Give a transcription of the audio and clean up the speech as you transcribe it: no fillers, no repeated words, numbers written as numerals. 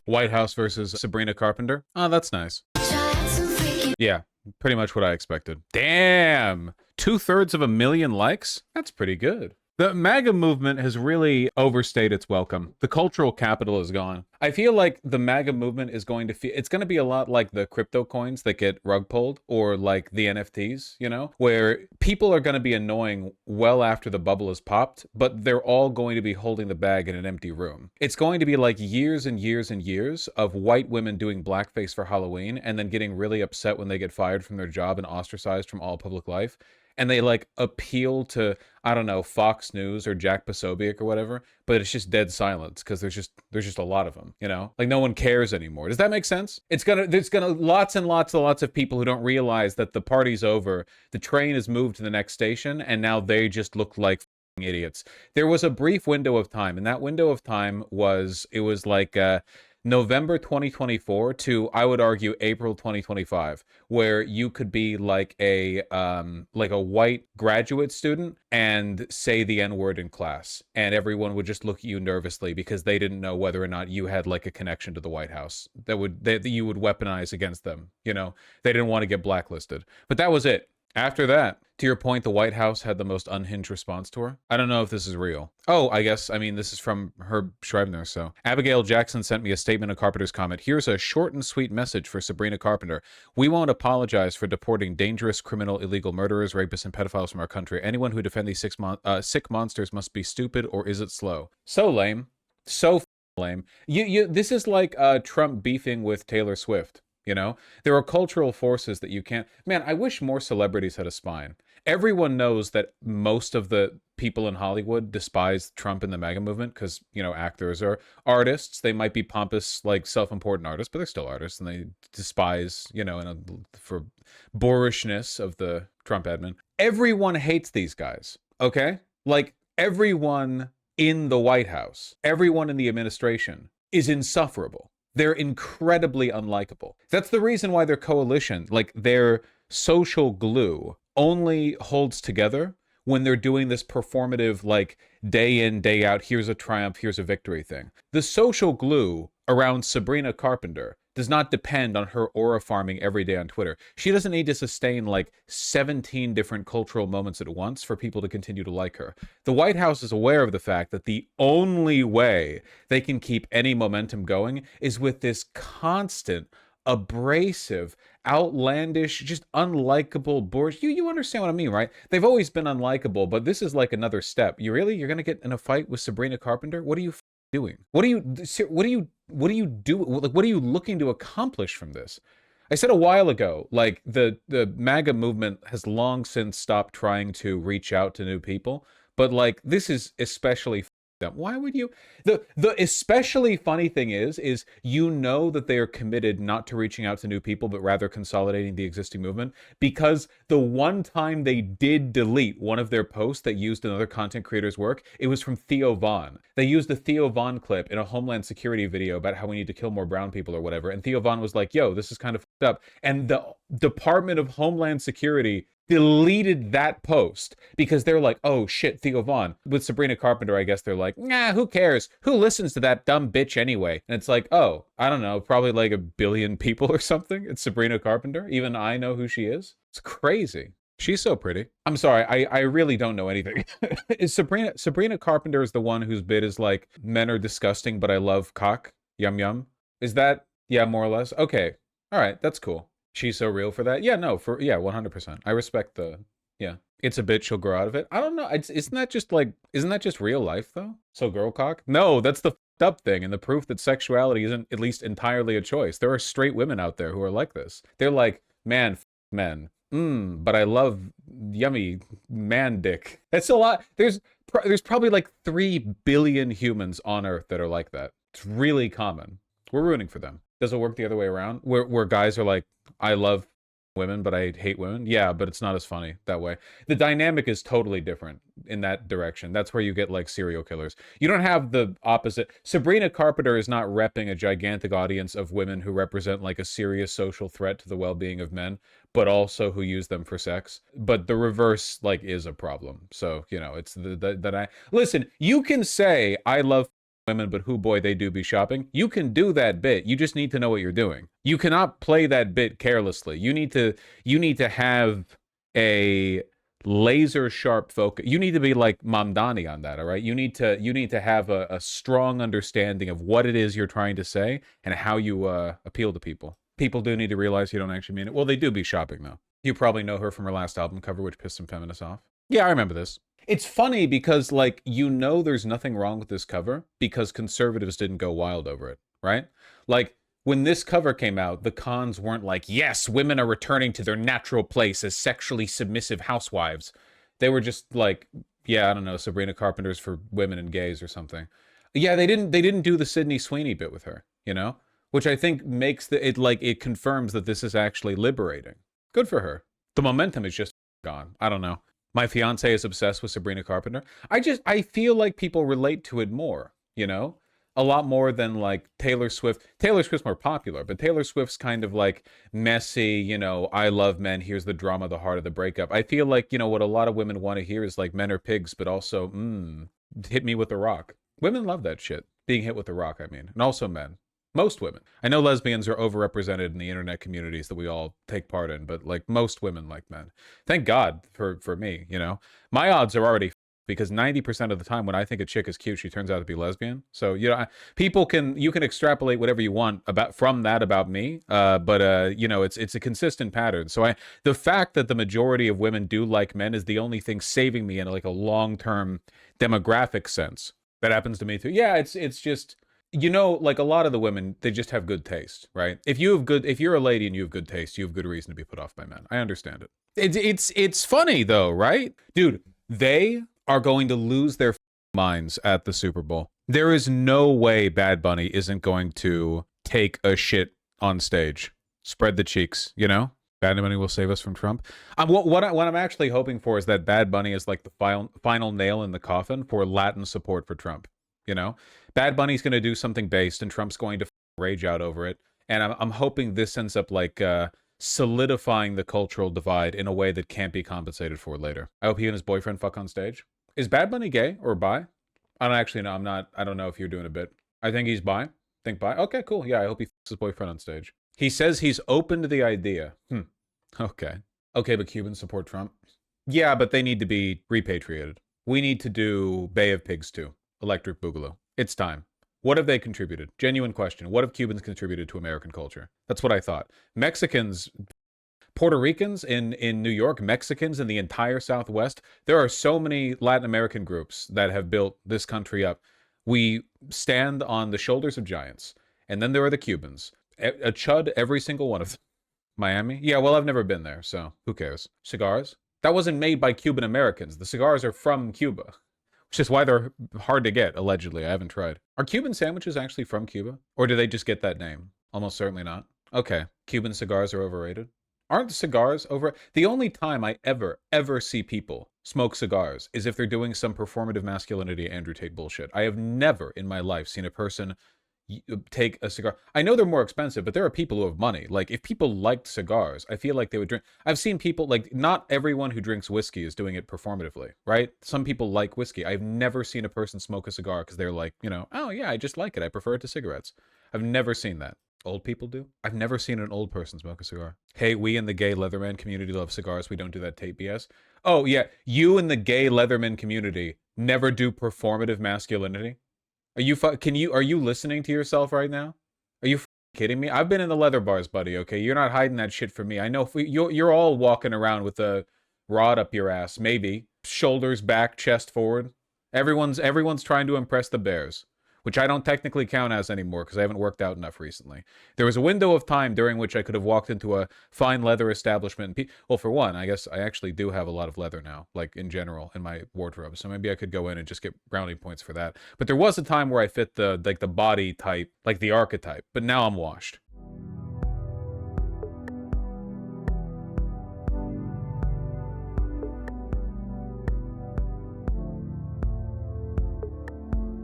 White House versus Sabrina Carpenter. Oh, that's nice. Yeah, pretty much what I expected. Damn! 2/3 of a million likes? That's pretty good. The MAGA movement has really overstayed its welcome. The cultural capital is gone. I feel like the MAGA movement is going to feel, it's going to be a lot like the crypto coins that get rug pulled, or like the NFTs, you know, where people are going to be annoying well after the bubble is popped, but they're all going to be holding the bag in an empty room. It's going to be like years and years and years of white women doing blackface for Halloween and then getting really upset when they get fired from their job and ostracized from all public life. And they like appeal to, I don't know, Fox News or Jack Posobiec or whatever, but it's just dead silence because there's just a lot of them, you know? Like no one cares anymore. Does that make sense? There's gonna lots and lots of people who don't realize that the party's over, the train has moved to the next station, and now they just look like idiots. There was a brief window of time, and that window of time was, it was like November 2024 to, I would argue, April 2025, where you could be like a white graduate student and say the N-word in class, and everyone would just look at you nervously because they didn't know whether or not you had like a connection to the White House that you would weaponize against them. You know, they didn't want to get blacklisted. But that was it. After that, to your point, the White House had the most unhinged response to her. I don't know if this is real. Oh, I mean, this is from Herb Schreibner, so. Abigail Jackson sent me a statement of Carpenter's comment. Here's a short and sweet message for Sabrina Carpenter. We won't apologize for deporting dangerous, criminal, illegal murderers, rapists, and pedophiles from our country. Anyone who defends these sick monsters must be stupid, or is it slow? So lame. So lame. This is like Trump beefing with Taylor Swift. You know, there are cultural forces that you can't... Man, I wish more celebrities had a spine. Everyone knows that most of the people in Hollywood despise Trump and the MAGA movement because, you know, actors are artists. They might be pompous, like self-important artists, but they're still artists, and they despise, you know, for boorishness of the Trump admin. Everyone hates these guys, okay? Like, everyone in the White House, everyone in the administration is insufferable. They're incredibly unlikable. That's the reason why their coalition, like their social glue, only holds together when they're doing this performative, like, day in, day out, here's a triumph, here's a victory thing. The social glue around Sabrina Carpenter does not depend on her aura farming every day on Twitter. She doesn't need to sustain like 17 different cultural moments at once for people to continue to like her. The White House is aware of the fact that the only way they can keep any momentum going is with this constant, abrasive, outlandish, just unlikable boorish. You understand what I mean, right? They've always been unlikable, but this is like another step. You're gonna get in a fight with Sabrina Carpenter? What are you doing? What are you looking to accomplish from this? I said a while ago, like the MAGA movement has long since stopped trying to reach out to new people, but like this is especially up. Why would you? The especially funny thing is you know that they are committed not to reaching out to new people, but rather consolidating the existing movement, because the one time they did delete one of their posts that used another content creator's work, it was from Theo Von. They used a Theo Von clip in a Homeland Security video about how we need to kill more brown people or whatever, and Theo Von was like, yo, this is kind of fucked up. And the Department of Homeland Security deleted that post because they're like, oh shit, Theo Von. With Sabrina Carpenter, I guess they're like, nah, who cares? Who listens to that dumb bitch anyway? And it's like, oh, I don't know, probably like 1 billion people or something. It's Sabrina Carpenter. Even I know who she is. It's crazy. She's so pretty. I'm sorry, I really don't know anything. Is Sabrina Carpenter is the one whose bit is like, men are disgusting, but I love cock. Yum yum. Is that, yeah, more or less? Okay. All right, that's cool. She's so real for that? Yeah, no, 100%. I respect the, yeah. It's a bitch, she'll grow out of it. I don't know, isn't that just real life, though? So girl cock? No, that's the fucked up thing, and the proof that sexuality isn't at least entirely a choice. There are straight women out there who are like this. They're like, man, men. But I love yummy man dick. That's a lot. There's probably like 3 billion humans on Earth that are like that. It's really common. We're rooting for them. Does it work the other way around? Where guys are like, I love women, but I hate women. Yeah, but it's not as funny that way. The dynamic is totally different in that direction. That's where you get like serial killers. You don't have the opposite. Sabrina Carpenter is not repping a gigantic audience of women who represent like a serious social threat to the well-being of men, but also who use them for sex. But the reverse like is a problem. So, you know, it's that I listen, you can say I love women, but who boy they do be shopping. You can do that bit. You just need to know what you're doing. You cannot play that bit carelessly. You need to have a laser sharp focus. You need to be like Mamdani on that, all right? You need to have a strong understanding of what it is you're trying to say and how you appeal to people. People do need to realize you don't actually mean it. Well, they do be shopping though. You probably know her from her last album cover, which pissed some feminists off. Yeah, I remember this. It's funny because, like, you know there's nothing wrong with this cover because conservatives didn't go wild over it, right? Like, when this cover came out, the cons weren't like, yes, women are returning to their natural place as sexually submissive housewives. They were just like, yeah, I don't know, Sabrina Carpenter's for women and gays or something. Yeah, they didn't do the Sydney Sweeney bit with her, you know? Which I think makes it confirms that this is actually liberating. Good for her. The momentum is just gone. I don't know. My fiance is obsessed with Sabrina Carpenter. I feel like people relate to it more, you know? A lot more than like Taylor Swift. Taylor Swift's more popular, but Taylor Swift's kind of like messy, you know, I love men, here's the drama, the heart of the breakup. I feel like, you know, what a lot of women want to hear is like men are pigs, but also, hit me with a rock. Women love that shit. Being hit with a rock, I mean. And also men. Most women. I know lesbians are overrepresented in the internet communities that we all take part in, but like most women like men. Thank God for me, you know. My odds are already because 90% of the time when I think a chick is cute, she turns out to be lesbian. So, you know, you can extrapolate whatever you want from that about me, but you know, it's a consistent pattern. So the fact that the majority of women do like men is the only thing saving me in like a long-term demographic sense. That happens to me too. Yeah, it's just, you know, like a lot of the women, they just have good taste, right? If you're a lady and you have good taste, you have good reason to be put off by men. I understand it. It's funny though, right? Dude, they are going to lose their minds at the Super Bowl. There is no way Bad Bunny isn't going to take a shit on stage. Spread the cheeks, you know? Bad Bunny will save us from Trump. What I'm actually hoping for is that Bad Bunny is like the final nail in the coffin for Latin support for Trump. You know, Bad Bunny's going to do something based and Trump's going to rage out over it. And I'm hoping this ends up like solidifying the cultural divide in a way that can't be compensated for later. I hope he and his boyfriend fuck on stage. Is Bad Bunny gay or bi? I don't actually know. I'm not. I don't know if you're doing a bit. I think he's bi. Think bi. Okay, cool. Yeah, I hope he fucks his boyfriend on stage. He says he's open to the idea. Okay. Okay, but Cubans support Trump? Yeah, but they need to be repatriated. We need to do Bay of Pigs too. Electric Boogaloo. It's time. What have they contributed? Genuine question. What have Cubans contributed to American culture? That's what I thought. Mexicans, Puerto Ricans in New York, Mexicans in the entire Southwest. There are so many Latin American groups that have built this country up. We stand on the shoulders of giants. And then there are the Cubans. A chud, every single one of them. Miami? Yeah, well, I've never been there, so who cares? Cigars? That wasn't made by Cuban Americans. The cigars are from Cuba. Which is why they're hard to get, allegedly. I haven't tried. Are Cuban sandwiches actually from Cuba? Or do they just get that name? Almost certainly not. Okay. Cuban cigars are overrated? Aren't cigars over... The only time I ever see people smoke cigars is if they're doing some performative masculinity Andrew Tate bullshit. I have never in my life seen a person take a cigar. I know they're more expensive, but there are people who have money. Like, if people liked cigars, I feel like they would drink. I've seen people, like, not everyone who drinks whiskey is doing it performatively, right? Some people like whiskey. I've never seen a person smoke a cigar because they're like, you know, oh yeah, I just like it. I prefer it to cigarettes. I've never seen that. Old people do? I've never seen an old person smoke a cigar. Hey, we in the gay Leatherman community love cigars. We don't do that Tate BS. Oh yeah, you in the gay Leatherman community never do performative masculinity? Are you listening to yourself right now? Are you kidding me? I've been in the leather bars, buddy, okay? You're not hiding that shit from me. I know you're all walking around with a rod up your ass, maybe. Shoulders back, chest forward. Everyone's trying to impress the bears, which I don't technically count as anymore because I haven't worked out enough recently. There was a window of time during which I could have walked into a fine leather establishment. Well, for one, I guess I actually do have a lot of leather now, like in general, in my wardrobe. So maybe I could go in and just get brownie points for that. But there was a time where I fit the body type, like the archetype. But now I'm washed.